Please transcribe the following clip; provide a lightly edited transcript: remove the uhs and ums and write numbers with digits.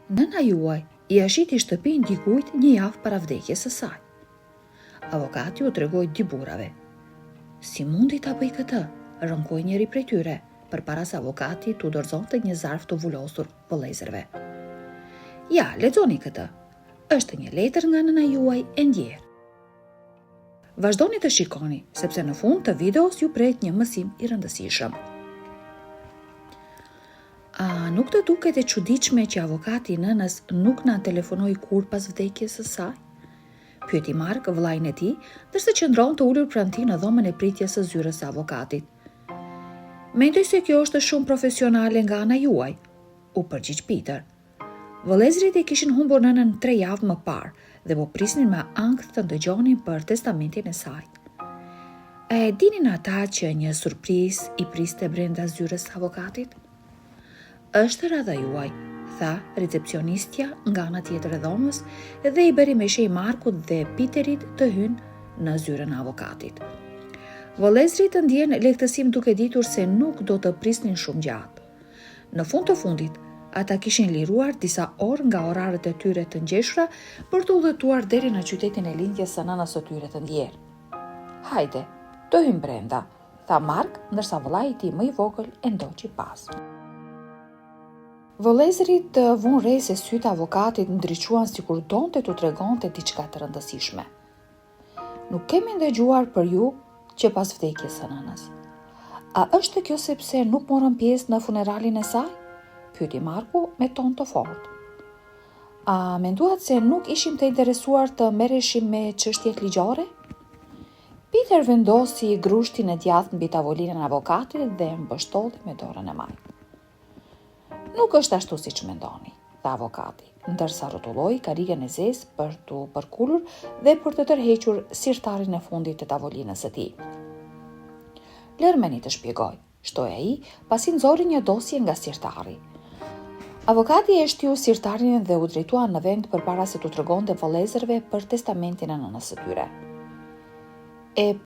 Nëna juaj i ashiti shtëpinë dikujt një javë para vdekjes së saj. Avokati u tregoi dy burrave. Si mundi ta bëj këtë? Rënkoi njëri prej tyre, përpara se avokati t'u dorëzonte një zarf të vulosur vëllezërve. Ja, lexoni këtë. Është një letër nga nëna juaj e ndjerë. Vazhdoni të shikoni, sepse në fund të videos ju pret një mësim i rëndësishëm. A nuk të duket e çuditshme që avokati i nënës nuk na telefonoi kur pas vdekjes së saj? Pyeti Mark vllain e tij, ndërsa qëndronte ulur pranë tij në dhomën e pritjes së zyrës së avokatit. Mendoj se kjo është shumë profesionale nga ana juaj, u përgjigj Peter. Vëllezërit e kishin humbur nënën 3 javë më parë dhe po prisnin me ankth të dëgjonin për testamentin e saj. A e dinin ata që një surprizë i priste brenda zyrës së avokatit? Është radha juaj, tha recepcionistja nga ana tjetër e dhomës dhe i bëri meshej Markut dhe Peterit të hynë në zyrën e avokatit. Vëllezërit ndjenë lehtësim duke ditur se nuk do të prisnin shumë gjatë. Në fund të fundit, ata kishin liruar disa orë nga orarët e tyre të ngjeshura për të udhëtuar deri në qytetin e lindjes së nënës së tyre të ndjerë. Hajde, të hym brenda, tha Mark, ndërsa vëllai i tij më i vogël e ndoqi pas. Vëllezërit vunë re se sytë avokatit ndriçuan sikur donte t'u tregonte diçka të rëndësishme. Nuk kemi ndëgjuar për ju që pas vdekjes së nënës. A është kjo sepse nuk morën pjesë në funeralin e saj? Pyeti Marku me ton të fortë. A menduat se nuk ishim të interesuar të merreshim me çështjet ligjore? Peter vendosi grushtin e djathtë mbi tavolinën e avokatit dhe mbështollti me dorën e majtë. Nuk është ashtu siç mendoni, tha avokati, ndërsa rrotulloi karrigën e zezë për t'u përkulur dhe për të tërhequr sirtarin e fundit të tavolinës së tij. Lërmeni të shpjegoj, shtoi ai, pasi nxori një dosje nga sirtari. Avokati e shtiu sirtarin dhe u drejtua në vend përpara se t'u tregonte vëllezërve për testamentin e nënës së tyre. E